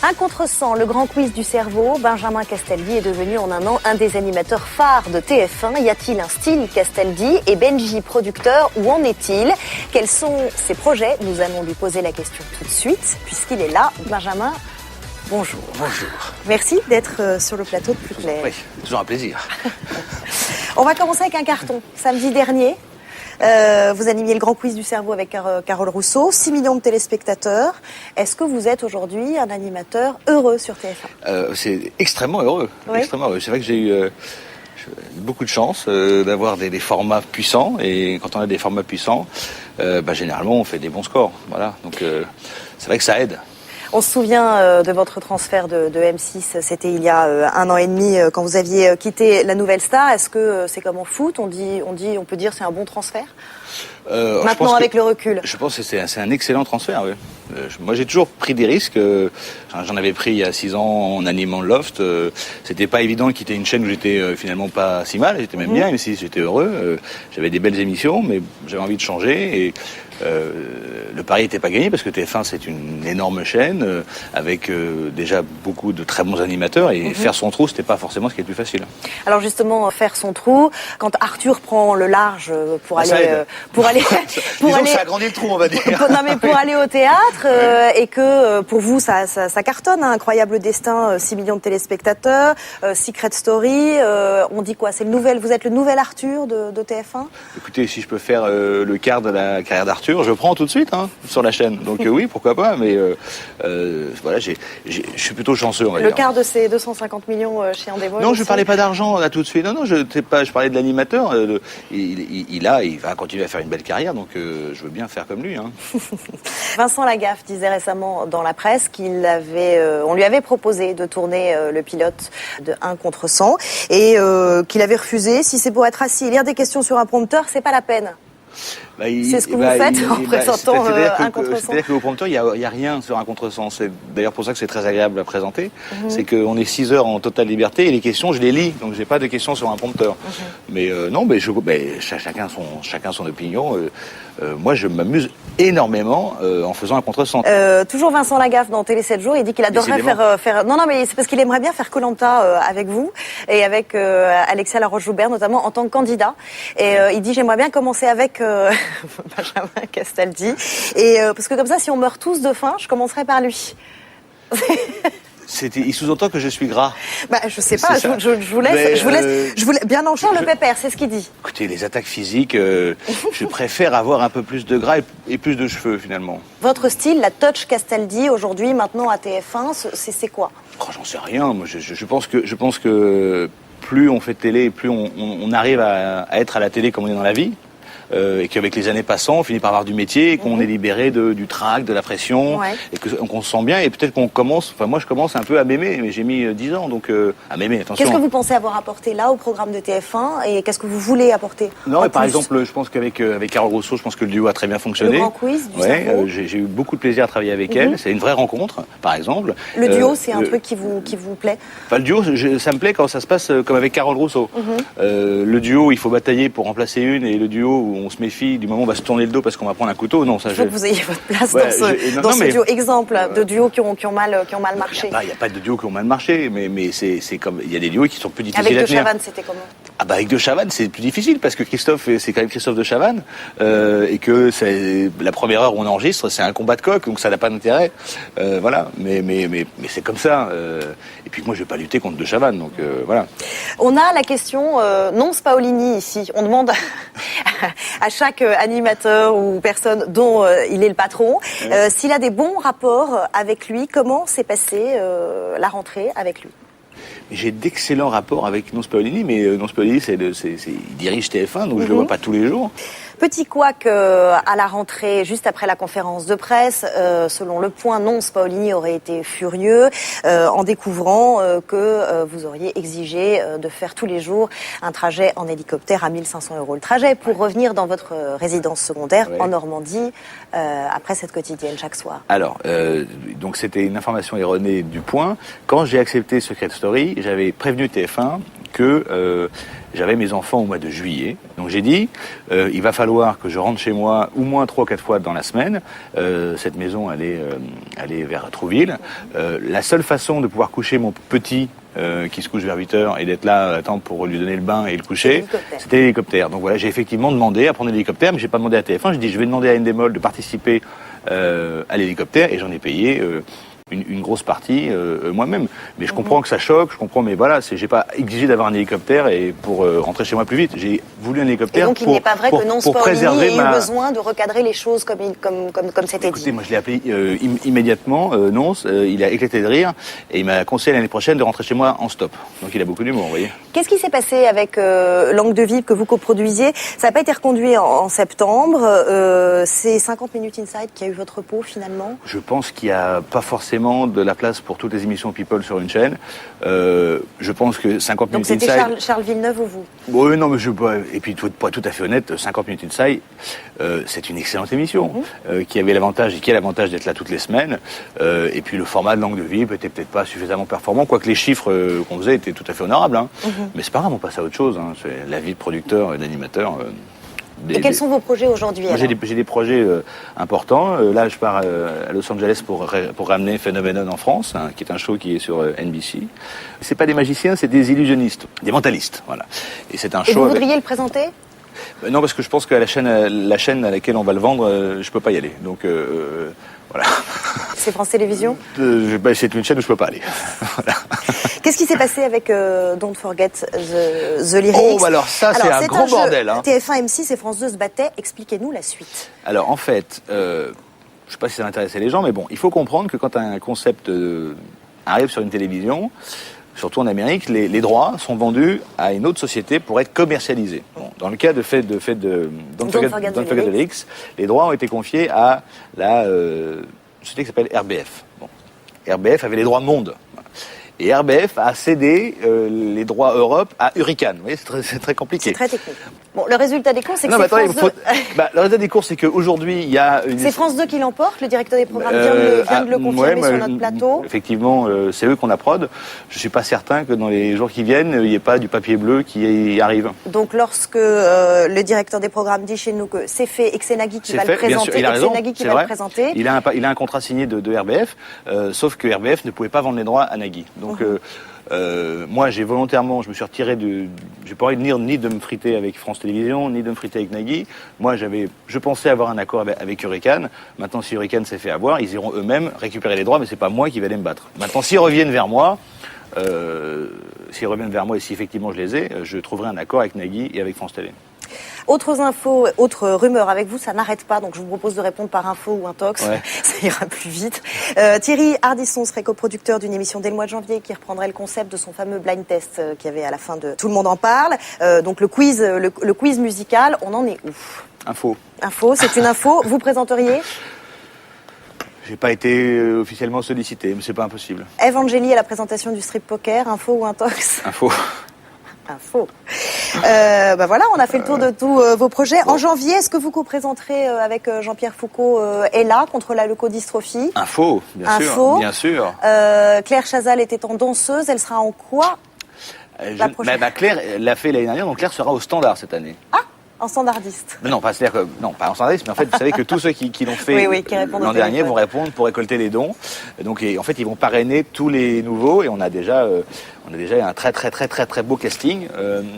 Un contre-cent, le grand quiz du cerveau. Benjamin Castaldi est devenu en un an un des animateurs phares de TF1. Y a-t-il un style Castaldi? Et Benji, producteur, où en est-il? Quels sont ses projets? Nous allons lui poser la question tout de suite, puisqu'il est là. Benjamin, bonjour. Bonjour. Merci d'être sur le plateau de Plus Clair. Oui, toujours un plaisir. On va commencer avec un carton. Samedi dernier, vous animiez le grand quiz du cerveau avec Carole Rousseau, 6 millions de téléspectateurs. Est-ce que vous êtes aujourd'hui un animateur heureux sur TF1 ? C'est extrêmement heureux. Oui. Extrêmement heureux. C'est vrai que j'ai eu beaucoup de chance d'avoir des formats puissants. Et quand on a des formats puissants, généralement on fait des bons scores. Voilà. Donc c'est vrai que ça aide. On se souvient de votre transfert de M6, c'était il y a 1 an et demi quand vous aviez quitté la Nouvelle Star. Est-ce que c'est comme en foot, on peut dire c'est un bon transfert maintenant avec le recul? Je pense que c'est un excellent transfert. Oui. Moi j'ai toujours pris des risques. J'en avais pris il y a 6 ans en animant Loft. C'était pas évident de quitter une chaîne où j'étais finalement pas si mal. J'étais même bien, même si j'étais heureux. J'avais des belles émissions, mais j'avais envie de changer. Et le pari n'était pas gagné parce que TF1 c'est une énorme chaîne avec déjà beaucoup de très bons animateurs et faire son trou c'était pas forcément ce qui est le plus facile. Alors justement faire son trou, quand Arthur prend le large pour aller ça agrandit le trou on va dire. Non mais pour aller au théâtre et que pour vous ça cartonne, hein, Incroyable Destin, 6 millions de téléspectateurs, Secret Story, on dit quoi? C'est vous êtes le nouvel Arthur de TF1? Écoutez, si je peux faire le quart de la carrière d'Arthur, je prends tout de suite sur la chaîne. Donc oui, pourquoi pas, mais voilà, je suis plutôt chanceux, on va dire. Le quart de ces 250 millions chez Endemol. Non, je parlais pas d'argent là tout de suite. Non, je parlais de l'animateur. Il va continuer à faire une belle carrière, donc je veux bien faire comme lui. Hein. Vincent Lagaffe disait récemment dans la presse on lui avait proposé de tourner le pilote de 1 contre 100 et qu'il avait refusé. Si c'est pour être assis et lire des questions sur un prompteur, c'est pas la peine. C'est ce que vous faites en présentant un contre 100. C'est-à-dire qu'au prompteur, il y a rien sur un contre 100. C'est d'ailleurs pour ça que c'est très agréable à présenter. C'est qu'on est 6 heures en totale liberté et les questions, je les lis. Donc j'ai pas de questions sur un prompteur. Mais non, chacun son opinion. Moi, je m'amuse énormément en faisant un contre 100. Toujours Vincent Lagaffe dans Télé 7 jours, il dit qu'il adorerait faire. Non, mais c'est parce qu'il aimerait bien faire Koh-Lanta avec vous et avec Alexia Laroche-Joubert notamment en tant que candidat. Et il dit j'aimerais bien commencer avec Benjamin Castaldi. Et parce que comme ça, si on meurt tous de faim, je commencerai par lui. Il sous-entend que je suis gras. Je sais pas, je vous laisse bien en champ le pépère, c'est ce qu'il dit. Écoutez, les attaques physiques, je préfère avoir un peu plus de gras et plus de cheveux finalement. Votre style, la touch Castaldi, aujourd'hui, maintenant à TF1, c'est quoi? J'en sais rien, moi je pense que plus on fait de télé, plus on arrive à être à la télé comme on est dans la vie. Et qu'avec les années passant, on finit par avoir du métier, et qu'on est libéré du trac, de la pression, et qu'on se sent bien, et peut-être qu'on commence, moi je commence un peu à m'aimer, mais j'ai mis 10 ans, donc à m'aimer, attention. Qu'est-ce que vous pensez avoir apporté là au programme de TF1, et qu'est-ce que vous voulez apporter? Non, mais par exemple, je pense qu'avec Carole Rousseau, je pense que le duo a très bien fonctionné. Le grand quiz du cerveau. J'ai eu beaucoup de plaisir à travailler avec elle, c'est une vraie rencontre, par exemple. Le duo, c'est un truc qui vous plaît? Le duo, ça me plaît quand ça se passe comme avec Carole Rousseau. Le duo, il faut batailler pour remplacer une, et le duo où on se méfie du moment où on va se tourner le dos parce qu'on va prendre un couteau. Non, ça. Il faut que vous ayez votre place dans ce duo. Exemple de duos qui ont mal marché. Il n'y a pas de duos qui ont mal marché, mais c'est comme il y a des duos qui sont plus difficiles à tenir. Avec De Chavannes, c'était comment? avec De Chavannes, c'est plus difficile parce que Christophe, c'est quand même Christophe De Chavannes et que c'est la première heure où on enregistre, c'est un combat de coq, donc ça n'a pas d'intérêt. Voilà, mais c'est comme ça. Et puis moi, je vais pas lutter contre De Chavannes, donc voilà. On a la question Nonce Paolini ici. On demande à chaque animateur ou personne dont il est le patron s'il a des bons rapports avec lui. Comment s'est passée la rentrée avec lui? J'ai d'excellents rapports avec Nonce Paolini, mais Nonce Paolini, il dirige TF1, donc je le vois pas tous les jours. Petit couac à la rentrée, juste après la conférence de presse. Selon Le Point, Nonce Paolini aurait été furieux en découvrant que vous auriez exigé de faire tous les jours un trajet en hélicoptère à 1 500 €. Le trajet pour revenir dans votre résidence secondaire en Normandie après cette quotidienne chaque soir. Alors, donc c'était une information erronée du Point. Quand j'ai accepté Secret Story, j'avais prévenu TF1 que j'avais mes enfants au mois de juillet. Donc j'ai dit, il va falloir que je rentre chez moi au moins 3 ou 4 fois dans la semaine. Cette maison, elle est vers Trouville. La seule façon de pouvoir coucher mon petit qui se couche vers 8 heures et d'être là à attendre pour lui donner le bain et le coucher, c'était l'hélicoptère. Donc voilà, j'ai effectivement demandé à prendre l'hélicoptère, mais j'ai pas demandé à TF1. J'ai dit, je vais demander à Endemol de participer à l'hélicoptère et j'en ai payé une grosse partie moi-même. Mais je comprends que ça choque, je comprends, mais voilà, j'ai pas exigé d'avoir un hélicoptère et pour rentrer chez moi plus vite. J'ai voulu un hélicoptère donc, il n'est pas vrai que Nonce Paolini ait eu besoin de recadrer les choses comme c'était dit. Écoutez, moi je l'ai appelé immédiatement, Nonce, il a éclaté de rire et il m'a conseillé l'année prochaine de rentrer chez moi en stop. Donc il a beaucoup d'humour, vous voyez. Qu'est-ce qui s'est passé avec Langue de Vip que vous coproduisiez? Ça n'a pas été reconduit en septembre. C'est 50 Minutes Inside qui a eu votre peau finalement? Je pense qu'il n'y a pas forcément de la place pour toutes les émissions People sur une chaîne. Je pense que 50 Minutes Inside... Donc c'était Charles Villeneuve ou vous? Oui, non, mais et puis pour être tout à fait honnête, 50 Minutes Inside, c'est une excellente émission qui avait l'avantage et qui a l'avantage d'être là toutes les semaines. Et puis le format de Langue de Vip était peut-être pas suffisamment performant, quoique les chiffres qu'on faisait étaient tout à fait honorables. Hein. Mais c'est pas grave, on passe à autre chose. Hein. C'est la vie de producteur et d'animateur. Et quels sont vos projets aujourd'hui? J'ai des projets importants. Là, je pars à Los Angeles pour ramener Phenomenon en France, hein, qui est un show qui est sur NBC. C'est pas des magiciens, c'est des illusionnistes, des mentalistes, voilà. Et c'est un show. Et vous voudriez le présenter? Non, parce que je pense que la chaîne à laquelle on va le vendre, je peux pas y aller. Donc voilà. C'est France Télévisions? C'est une chaîne où je peux pas aller. Voilà. Qu'est-ce qui s'est passé avec Don't Forget the Lyrics? Oh, alors ça, c'est un grand bordel. Hein. TF1, M6 et France 2 se battaient. Expliquez-nous la suite. Alors, en fait, je sais pas si ça intéressait les gens, mais bon, il faut comprendre que quand un concept arrive sur une télévision, surtout en Amérique, les droits sont vendus à une autre société pour être commercialisés. Bon, dans le cas de Don't Forget the Lyrics, les droits ont été confiés à la société qui s'appelle RBF. Bon. RBF avait les droits monde. Et RBF a cédé les droits Europe à Hurricane. Vous voyez, c'est très compliqué. C'est très technique. Bon, le résultat des courses, c'est que c'est France 2... le résultat des courses, c'est qu'aujourd'hui, il y a une... C'est France 2 qui l'emporte, le directeur des programmes vient de le confirmer sur notre plateau. Effectivement, c'est eux qu'on approde. Je suis pas certain que dans les jours qui viennent, il n'y ait pas du papier bleu qui arrive. Donc, lorsque le directeur des programmes dit chez nous que c'est fait et que c'est Nagui qui va le présenter, il a un contrat signé de RBF, sauf que RBF ne pouvait pas vendre les droits à Nagui. Donc, moi, je me suis retiré j'ai pas envie de ni de me friter avec France Télévisions, ni de me friter avec Nagui. Moi, je pensais avoir un accord avec Hurricane. Maintenant, si Hurricane s'est fait avoir, ils iront eux-mêmes récupérer les droits, mais c'est pas moi qui vais aller me battre. Maintenant, s'ils reviennent vers moi, et si effectivement je les ai, je trouverai un accord avec Nagui et avec France Télé. Autres infos, autres rumeurs avec vous, ça n'arrête pas, donc je vous propose de répondre par info ou intox, ça ira plus vite. Thierry Ardisson serait coproducteur d'une émission dès le mois de janvier qui reprendrait le concept de son fameux blind test qu'il y avait à la fin de Tout le monde en parle. Donc le quiz musical, on en est où? Info, c'est une info. Vous présenteriez? J'ai pas été officiellement sollicité, mais c'est pas impossible. Eve Angeli à la présentation du strip poker, info ou intox? Info. Voilà, on a fait le tour de tous vos projets. En janvier, est-ce que vous co-présenterez avec Jean-Pierre Foucault Ella contre la leucodystrophie? Info, bien sûr. Claire Chazal était en danseuse, elle sera en quoi? Claire l'a fait l'année dernière, donc Claire sera au Standard cette année. Ah, En standardiste. Non, pas en standardiste, mais en fait, vous savez que tous ceux qui l'ont fait l'an dernier vont répondre pour récolter les dons. Donc, en fait, ils vont parrainer tous les nouveaux et on a déjà un très beau casting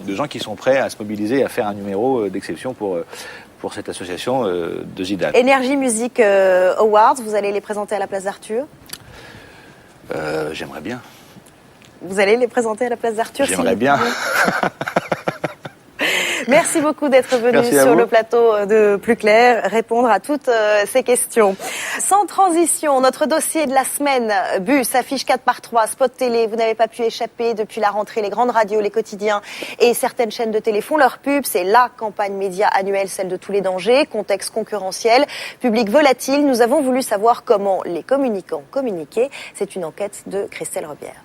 de gens qui sont prêts à se mobiliser et à faire un numéro d'exception pour cette association de Zidane. Energy Music Awards, vous allez les présenter à la place d'Arthur ? J'aimerais bien. Vous allez les présenter à la place d'Arthur ? J'aimerais bien. Merci beaucoup d'être venu sur le plateau de Plus Clair, répondre à toutes ces questions. Sans transition, notre dossier de la semaine, bus, affiche 4x3, spot télé, vous n'avez pas pu échapper depuis la rentrée, les grandes radios, les quotidiens et certaines chaînes de télé font leur pub. C'est la campagne média annuelle, celle de tous les dangers, contexte concurrentiel, public volatile. Nous avons voulu savoir comment les communicants communiquaient. C'est une enquête de Christelle Rebière.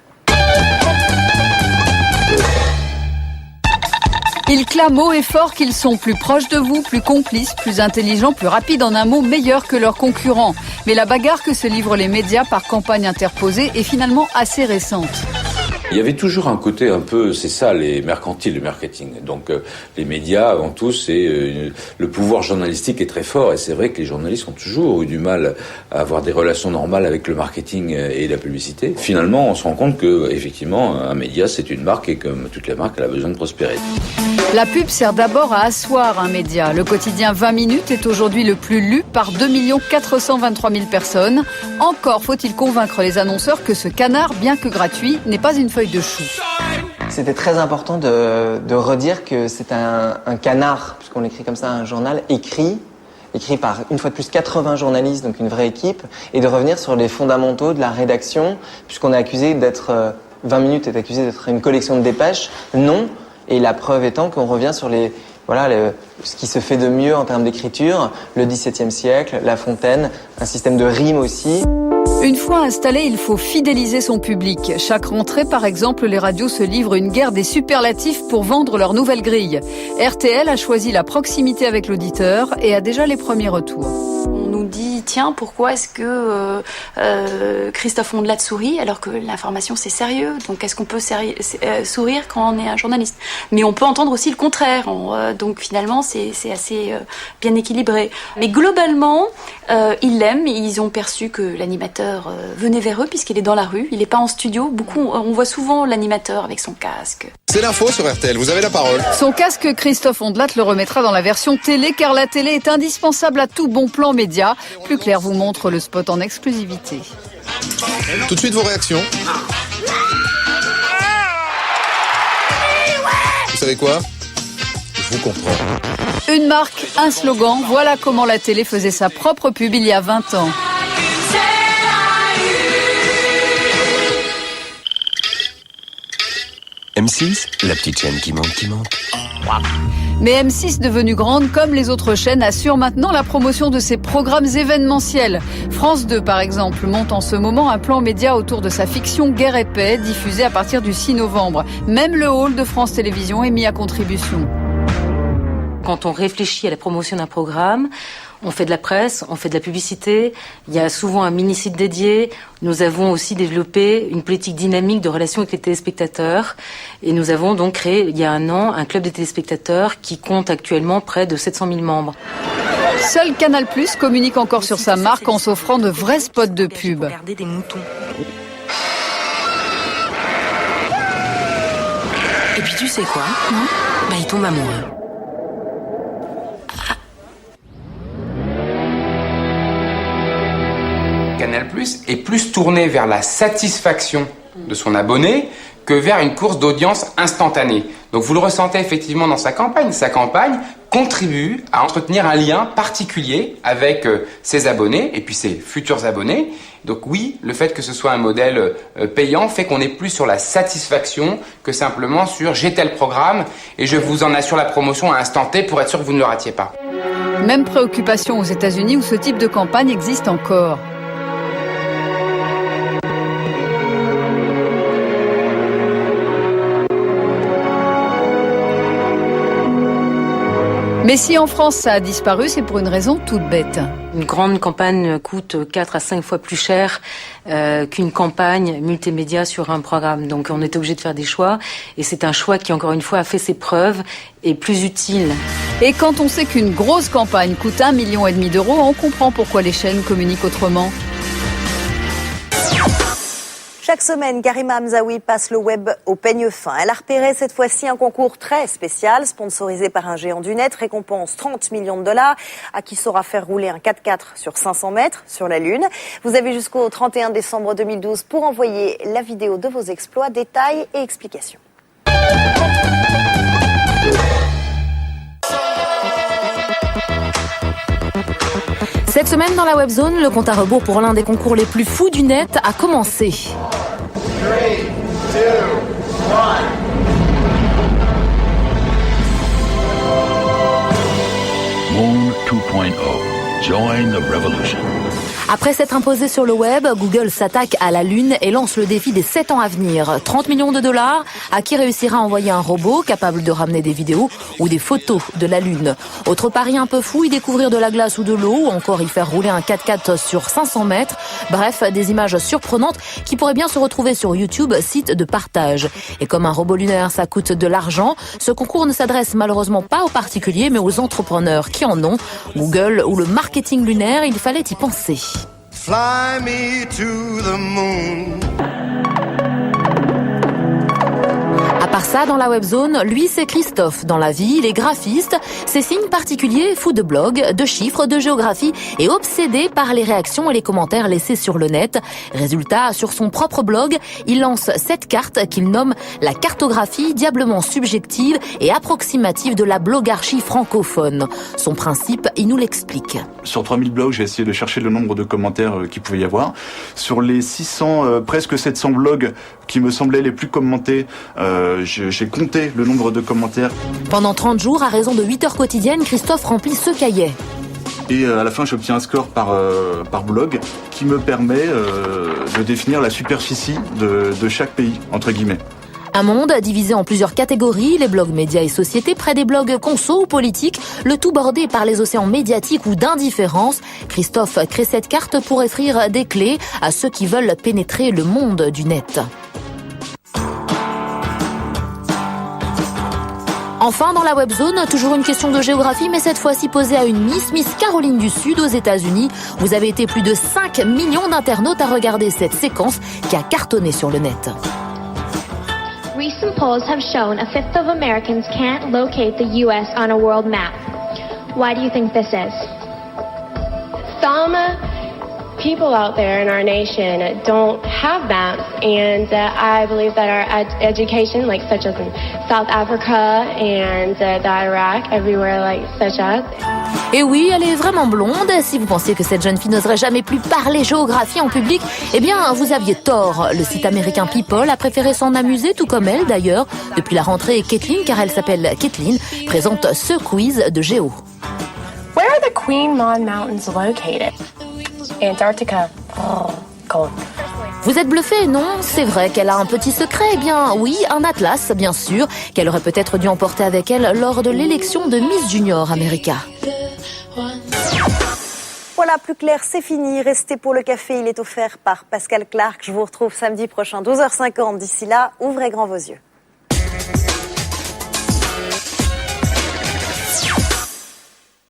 Ils clament haut et fort qu'ils sont plus proches de vous, plus complices, plus intelligents, plus rapides, en un mot, meilleurs que leurs concurrents. Mais la bagarre que se livrent les médias par campagne interposée est finalement assez récente. Il y avait toujours un côté un peu, c'est ça, les mercantiles, le marketing. Donc les médias, avant tout, le pouvoir journalistique est très fort. Et c'est vrai que les journalistes ont toujours eu du mal à avoir des relations normales avec le marketing et la publicité. Finalement, on se rend compte que, effectivement, un média, c'est une marque et comme toutes les marques, elle a besoin de prospérer. La pub sert d'abord à asseoir un média. Le quotidien 20 minutes est aujourd'hui le plus lu par 2 423 000 personnes. Encore faut-il convaincre les annonceurs que ce canard, bien que gratuit, n'est pas une feuille de chou. C'était très important de redire que c'est un canard, puisqu'on l'écrit comme ça, un journal écrit par, une fois de plus, 80 journalistes, donc une vraie équipe, et de revenir sur les fondamentaux de la rédaction, puisqu'on est accusé d'être, 20 minutes est accusé d'être une collection de dépêches. Non. Et la preuve étant qu'on revient sur ce qui se fait de mieux en termes d'écriture, le XVIIe siècle, La Fontaine, un système de rime aussi. Une fois installé, il faut fidéliser son public. Chaque rentrée, par exemple, les radios se livrent une guerre des superlatifs pour vendre leur nouvelle grille. RTL a choisi la proximité avec l'auditeur et a déjà les premiers retours. On nous dit, tiens, pourquoi est-ce que Christophe Ondelat sourit alors que l'information c'est sérieux? Donc est-ce qu'on peut sourire quand on est un journaliste? Mais on peut entendre aussi le contraire. Donc finalement c'est assez bien équilibré. Mais globalement, ils l'aiment. Ils ont perçu que l'animateur venait vers eux puisqu'il est dans la rue. Il n'est pas en studio. On voit souvent l'animateur avec son casque. C'est l'info sur RTL, vous avez la parole. Son casque, Christophe Ondelat le remettra dans la version télé car la télé est indispensable à tout bon plan média. Plus Clair vous montre le spot en exclusivité. Tout de suite vos réactions. Vous savez quoi? Je vous comprends. Une marque, un slogan, voilà comment la télé faisait sa propre pub il y a 20 ans. M6, la petite chaîne qui monte. Mais M6, devenue grande comme les autres chaînes, assure maintenant la promotion de ses programmes événementiels. France 2, par exemple, monte en ce moment un plan média autour de sa fiction Guerre et Paix, diffusée à partir du 6 novembre. Même le hall de France Télévisions est mis à contribution. Quand on réfléchit à la promotion d'un programme, on fait de la presse, on fait de la publicité, il y a souvent un mini-site dédié. Nous avons aussi développé une politique dynamique de relation avec les téléspectateurs. Et nous avons donc créé, il y a un an, un club des téléspectateurs qui compte actuellement près de 700 000 membres. Seul Canal+ communique encore sur sa marque en s'offrant de vrais spots de pub. Regardez des moutons. Et puis tu sais quoi? Il tombe amoureux. Canal+ est plus tourné vers la satisfaction de son abonné que vers une course d'audience instantanée. Donc vous le ressentez effectivement dans sa campagne. Sa campagne contribue à entretenir un lien particulier avec ses abonnés et puis ses futurs abonnés. Donc oui, le fait que ce soit un modèle payant fait qu'on est plus sur la satisfaction que simplement sur j'ai tel programme et je vous en assure la promotion à instant T pour être sûr que vous ne le ratiez pas. Même préoccupation aux États-Unis où ce type de campagne existe encore. Mais si en France ça a disparu, c'est pour une raison toute bête. Une grande campagne coûte 4 à 5 fois plus cher qu'une campagne multimédia sur un programme. Donc on était obligé de faire des choix et c'est un choix qui, encore une fois, a fait ses preuves et plus utile. Et quand on sait qu'une grosse campagne coûte 1,5 million d'euros, on comprend pourquoi les chaînes communiquent autrement. Chaque semaine, Karima Hamzaoui passe le web au peigne fin. Elle a repéré cette fois-ci un concours très spécial, sponsorisé par un géant du net, récompense 30 millions de dollars, à qui saura faire rouler un 4x4 sur 500 mètres sur la Lune. Vous avez jusqu'au 31 décembre 2012 pour envoyer la vidéo de vos exploits, détails et explications. Cette semaine dans la Webzone, le compte à rebours pour l'un des concours les plus fous du net a commencé. 3, 2, 1. Moon 2.0. Join the revolution. Après s'être imposé sur le web, Google s'attaque à la Lune et lance le défi des 7 ans à venir. 30 millions de dollars à qui réussira à envoyer un robot capable de ramener des vidéos ou des photos de la Lune. Autre pari un peu fou, y découvrir de la glace ou de l'eau, ou encore y faire rouler un 4x4 sur 500 mètres. Bref, des images surprenantes qui pourraient bien se retrouver sur YouTube, site de partage. Et comme un robot lunaire, ça coûte de l'argent, ce concours ne s'adresse malheureusement pas aux particuliers, mais aux entrepreneurs qui en ont. Google ou le marketing lunaire, il fallait y penser. Fly me to the moon. À part ça, dans la Webzone, lui, c'est Christophe. Dans la vie, il est graphiste. Ses signes particuliers, fou de blog, de chiffres, de géographie et obsédé par les réactions et les commentaires laissés sur le net. Résultat, sur son propre blog, il lance cette carte qu'il nomme la cartographie diablement subjective et approximative de la blogarchie francophone. Son principe, il nous l'explique. Sur 3000 blogs, j'ai essayé de chercher le nombre de commentaires qu'il pouvait y avoir. Sur les 600, presque 700 blogs qui me semblaient les plus commentés, j'ai compté le nombre de commentaires. Pendant 30 jours, à raison de 8 heures quotidiennes, Christophe remplit ce cahier. Et à la fin, j'obtiens un score par blog qui me permet de définir la superficie de chaque pays, entre guillemets. Un monde divisé en plusieurs catégories, les blogs médias et sociétés, près des blogs conso ou politiques, le tout bordé par les océans médiatiques ou d'indifférence. Christophe crée cette carte pour offrir des clés à ceux qui veulent pénétrer le monde du net. Enfin, dans la Webzone, toujours une question de géographie, mais cette fois-ci posée à une Miss Caroline du Sud aux États-Unis. Vous avez été plus de 5 millions d'internautes à regarder cette séquence qui a cartonné sur le net. Recent polls have shown a fifth of Americans can't locate the U.S. on a world map. Why do you think this is? Some people out there in our nation don't have maps, and I believe that our education, like such as in South Africa and the Iraq, everywhere like such as. Et oui, elle est vraiment blonde. Si vous pensiez que cette jeune fille n'oserait jamais plus parler géographie en public, eh bien, vous aviez tort. Le site américain People a préféré s'en amuser, tout comme elle d'ailleurs. Depuis la rentrée, Kathleen, car elle s'appelle Kathleen, présente ce quiz de géo. Where are the Queen Maud Mountains located? Antarctica. Oh, cold. Vous êtes bluffé, non? C'est vrai qu'elle a un petit secret. Eh bien, oui, un atlas, bien sûr, qu'elle aurait peut-être dû emporter avec elle lors de l'élection de Miss Junior America. Voilà, plus clair, c'est fini. Restez pour le café, il est offert par Pascal Clark. Je vous retrouve samedi prochain, 12h50. D'ici là, ouvrez grand vos yeux.